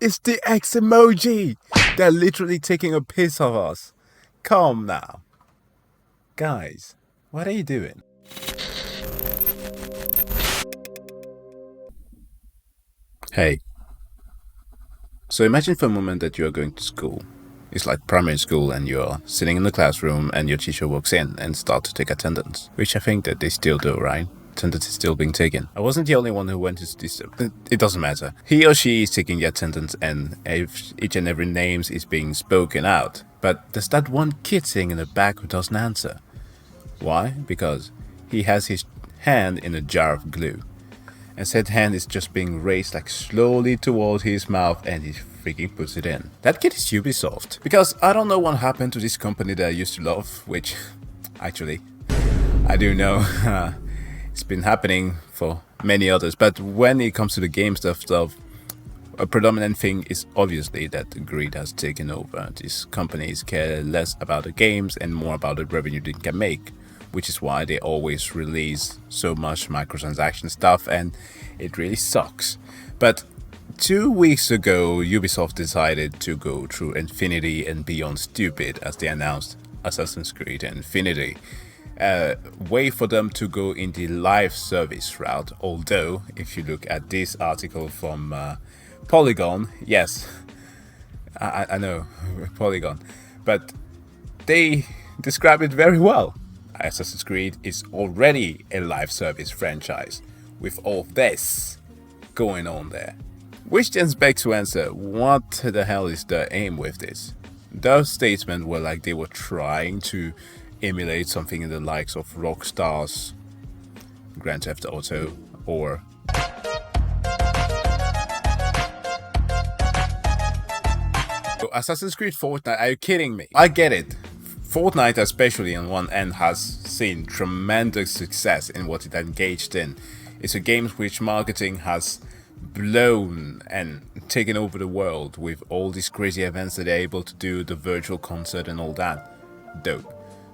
It's the X emoji! They're literally taking a piss of us. Come now. Guys, what are you doing? Hey, so imagine for a moment that you are going to school. It's like primary school and you're sitting in the classroom and your teacher walks in and starts to take attendance, which I think that they still do, right? Attendance is still being taken. I wasn't the only one who went to this. It doesn't matter. He or she is taking the attendance and each and every name is being spoken out. But there's that one kid sitting in the back who doesn't answer. Why? Because he has his hand in a jar of glue. And said hand is just being raised like slowly toward his mouth and he freaking puts it in. That kid is Ubisoft. Because I don't know what happened to this company that I used to love, which actually I do know. It's been happening for many others, but when it comes to the game stuff, a predominant thing is obviously that greed has taken over. These companies care less about the games and more about the revenue they can make, which is why they always release so much microtransaction stuff, and it really sucks. But 2 weeks ago, Ubisoft decided to go through Infinity and beyond stupid as they announced Assassin's Creed Infinity. Way for them to go in the live service route, although if you look at this article from Polygon, yes, I know, Polygon, but they describe it very well. Assassin's Creed is already a live service franchise with all this going on there. Which then begs to answer, what the hell is the aim with this? Those statements were like they were trying to emulate something in the likes of Rockstar's Grand Theft Auto or Assassin's Creed Fortnite. Are you kidding me? I get it. Fortnite, especially on one end, has seen tremendous success in what it engaged in. It's a game which marketing has blown and taken over the world with all these crazy events that they're able to do, the virtual concert and all that. Dope.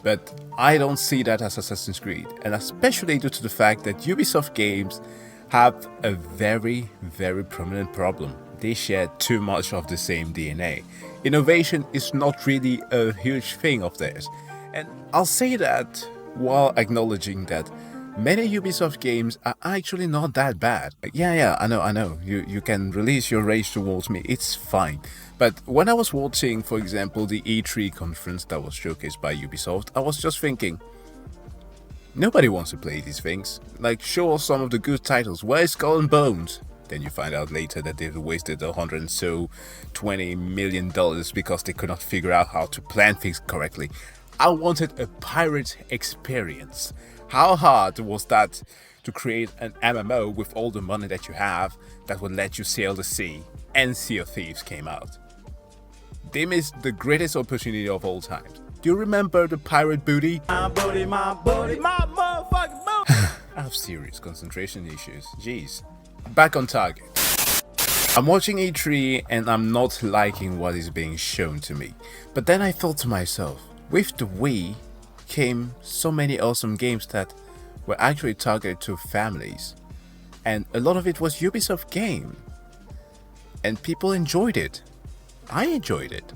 But I don't see that as Assassin's Creed, and especially due to the fact that Ubisoft games have a very, very prominent problem. They share too much of the same DNA. Innovation is not really a huge thing of theirs. And I'll say that while acknowledging that many Ubisoft games are actually not that bad. Yeah, I know. You can release your rage towards me, it's fine. But when I was watching, for example, the E3 conference that was showcased by Ubisoft, I was just thinking, nobody wants to play these things. Like, show us some of the good titles. Where's Skull and Bones? Then you find out later that they've wasted $120 million because they could not figure out how to plan things correctly. I wanted a pirate experience. How hard was that to create an MMO with all the money that you have that would let you sail the sea? And Sea of Thieves came out. They missed the greatest opportunity of all times. Do you remember the pirate booty? My booty, my motherfucking booty. I have serious concentration issues. Jeez. Back on target. I'm watching E3 and I'm not liking what is being shown to me. But then I thought to myself, with the Wii came so many awesome games that were actually targeted to families. And a lot of it was Ubisoft game. And people enjoyed it. I enjoyed it.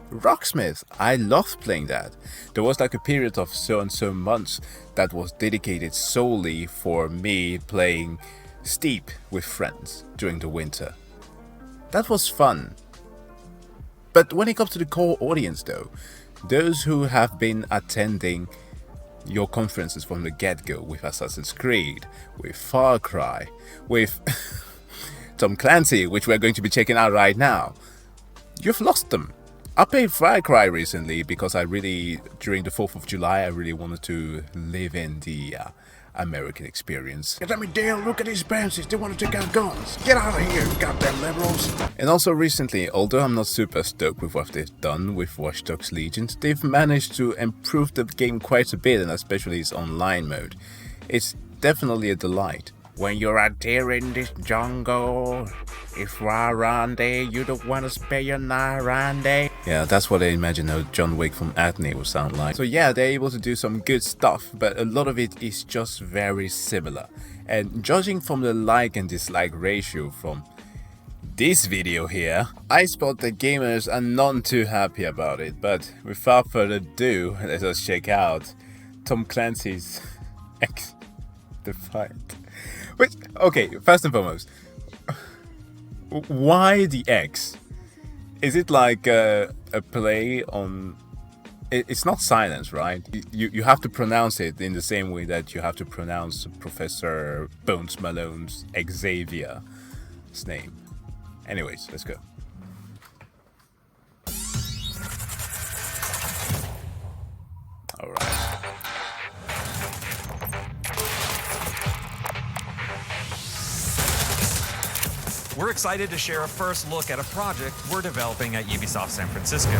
Rocksmith, I loved playing that. There was like a period of so and so months that was dedicated solely for me playing Steep with friends during the winter. That was fun. But when it comes to the core audience though, those who have been attending your conferences from the get-go with Assassin's Creed, with Far Cry, with Tom Clancy, which we're going to be checking out right now, you've lost them. I played Far Cry recently because during the 4th of July, I really wanted to live in the American experience. Let me down, look at these bounces, they want to take our guns. Get out of here, goddamn liberals. And also recently, although I'm not super stoked with what they've done with Watch Dogs Legion, they've managed to improve the game quite a bit, and especially its online mode. It's definitely a delight. When you're out there in this jungle, if Rarande, you don't want to spare your Narande. Yeah, that's what I imagine how John Wick from Acne would sound like. So yeah, they're able to do some good stuff, but a lot of it is just very similar. And judging from the like and dislike ratio from This video here, I spot the gamers are none too happy about it, but without further ado, let us check out Tom Clancy's XDefiant. Which, okay, first and foremost, why the X? Is it like a play on... It's not silence, right? You have to pronounce it in the same way that you have to pronounce Professor Bones Malone's Xavier's name. Anyways, let's go. Alright. We're excited to share a first look at a project we're developing at Ubisoft San Francisco.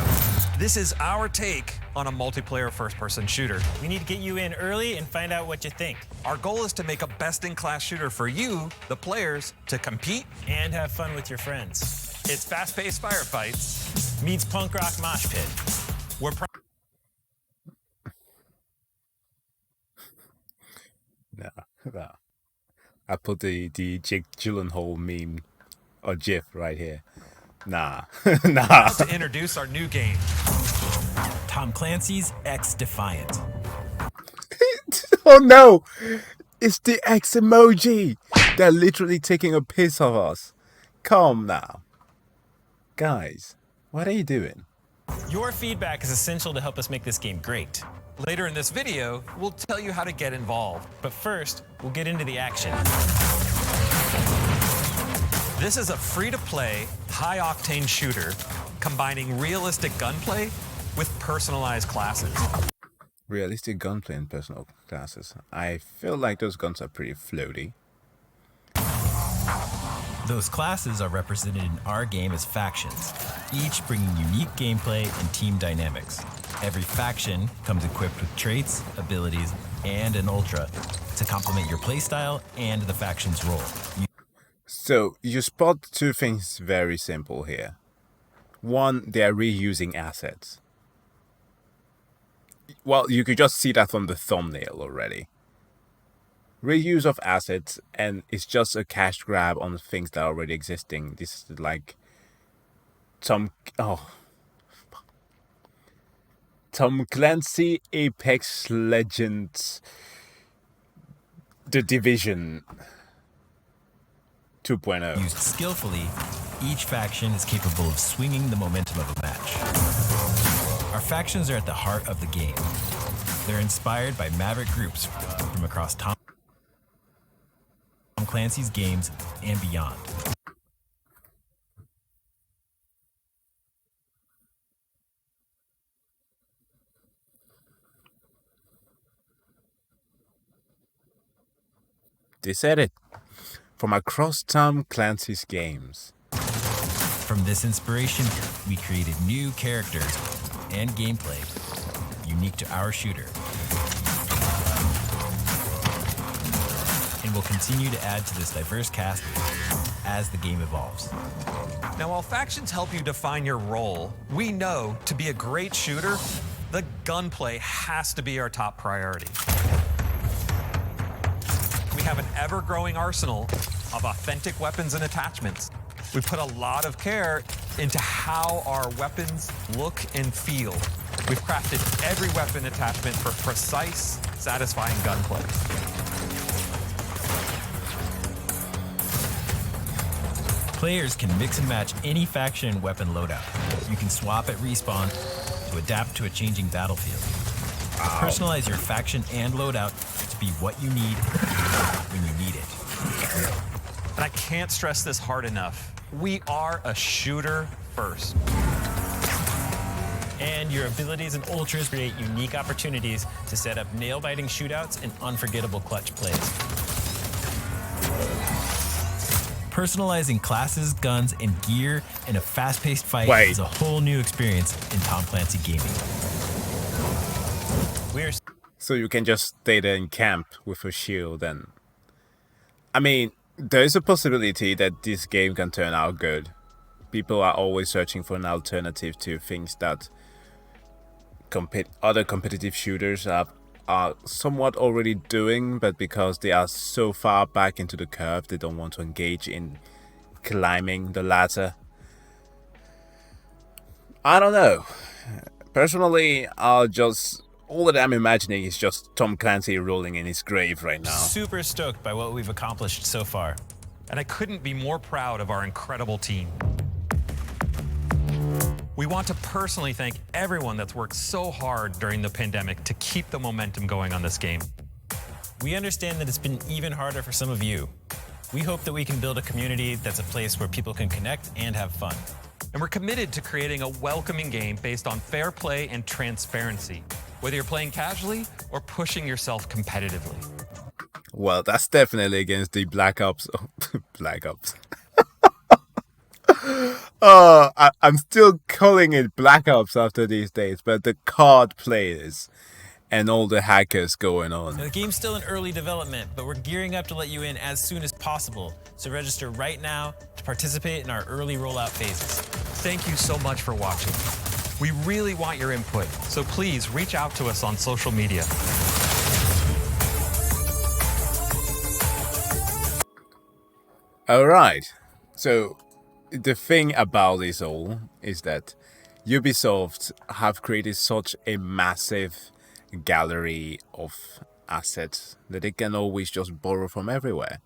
This is our take on a multiplayer first-person shooter. We need to get you in early and find out what you think. Our goal is to make a best-in-class shooter for you, the players, to compete and have fun with your friends. It's fast-paced firefights meets punk rock mosh pit. We're No. I put the Jake Gyllenhaal meme or GIF right here. Nah. to introduce our new game, Tom Clancy's XDefiant. Oh no! It's the X emoji! They're literally taking a piss of us. Calm now. Guys, what are you doing? Your feedback is essential to help us make this game great. Later in this video, we'll tell you how to get involved. But first, we'll get into the action. This is a free-to-play, high-octane shooter combining realistic gunplay with personalized classes. Realistic gunplay and personal classes. I feel like those guns are pretty floaty. Those classes are represented in our game as factions, each bringing unique gameplay and team dynamics. Every faction comes equipped with traits, abilities, and an ultra to complement your playstyle and the faction's role. So, you spot two things very simple here. One, they are reusing assets. Well, you could just see that from the thumbnail already. Reuse of assets, and it's just a cash grab on things that are already existing. This is like Tom Clancy Apex Legends The Division 2.0. Used skillfully, each faction is capable of swinging the momentum of a match. Our factions are at the heart of the game. They're inspired by maverick groups from across Tom Clancy's games and beyond. They said it. From across Tom Clancy's games. From this inspiration, we created new characters and gameplay unique to our shooter. And we'll continue to add to this diverse cast as the game evolves. Now, while factions help you define your role, we know to be a great shooter, the gunplay has to be our top priority. We have an ever-growing arsenal of authentic weapons and attachments. We put a lot of care into how our weapons look and feel. We've crafted every weapon attachment for precise, satisfying gunplay. Players can mix and match any faction and weapon loadout. You can swap at respawn to adapt to a changing battlefield. Personalize your faction and loadout to be what you need when you need it. And I can't stress this hard enough. We are a shooter first. And your abilities and ultras create unique opportunities to set up nail-biting shootouts and unforgettable clutch plays. Personalizing classes, guns, and gear in a fast-paced fight is a whole new experience in Tom Clancy gaming. So you can just stay there in camp with a shield and... I mean, there is a possibility that this game can turn out good. People are always searching for an alternative to things that other competitive shooters are somewhat already doing, but because they are so far back into the curve, they don't want to engage in climbing the ladder. I don't know. Personally, all that I'm imagining is just Tom Clancy rolling in his grave right now. Super stoked by what we've accomplished so far. And I couldn't be more proud of our incredible team. We want to personally thank everyone that's worked so hard during the pandemic to keep the momentum going on this game. We understand that it's been even harder for some of you. We hope that we can build a community that's a place where people can connect and have fun. And we're committed to creating a welcoming game based on fair play and transparency, whether you're playing casually or pushing yourself competitively. Well, that's definitely against the Black Ops. Black Ops. I'm still calling it Black Ops after these days, but the COD players and all the hackers going on. Now, the game's still in early development, but we're gearing up to let you in as soon as possible. So register right now to participate in our early rollout phases. Thank you so much for watching. We really want your input, so please reach out to us on social media. Alright, so the thing about this all is that Ubisoft have created such a massive gallery of assets that they can always just borrow from everywhere.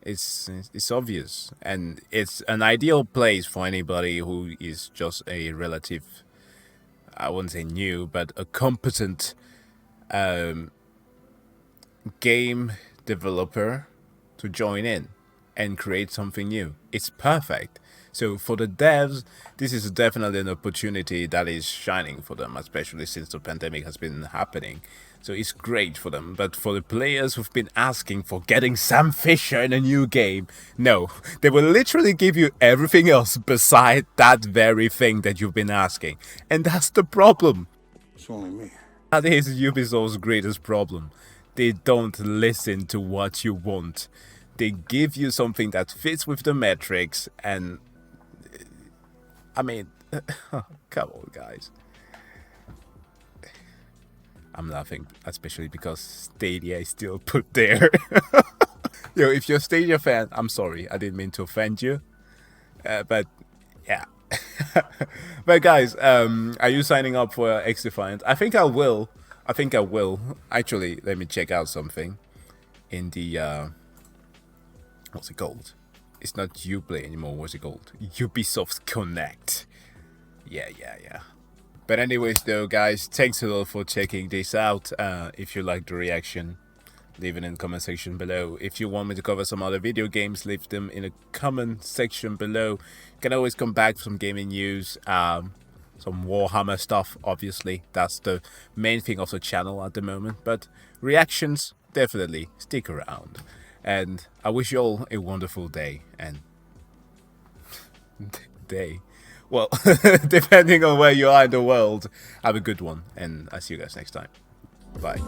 It's obvious, and it's an ideal place for anybody who is just a relative, I wouldn't say new, but a competent game developer to join in and create something new. It's perfect. So for the devs, this is definitely an opportunity that is shining for them, especially since the pandemic has been happening. So it's great for them. But for the players who've been asking for getting Sam Fisher in a new game, no, they will literally give you everything else beside that very thing that you've been asking. And that's the problem. It's only me. That is Ubisoft's greatest problem. They don't listen to what you want. They give you something that fits with the metrics, and I mean, come on, guys. I'm laughing, especially because Stadia is still put there. Yo, if you're a Stadia fan, I'm sorry, I didn't mean to offend you. But yeah. But guys, are you signing up for XDefiant? I think I will. Actually, let me check out something in the what's it called? It's not Uplay anymore. What's it called? Ubisoft Connect. Yeah. But anyways, though, guys, thanks a lot for checking this out. If you like the reaction, leave it in the comment section below. If you want me to cover some other video games, leave them in the comment section below. You can always come back for some gaming news, some Warhammer stuff, obviously. That's the main thing of the channel at the moment. But reactions, definitely stick around. And I wish you all a wonderful day. And well, depending on where you are in the world, have a good one. And I'll see you guys next time. Bye.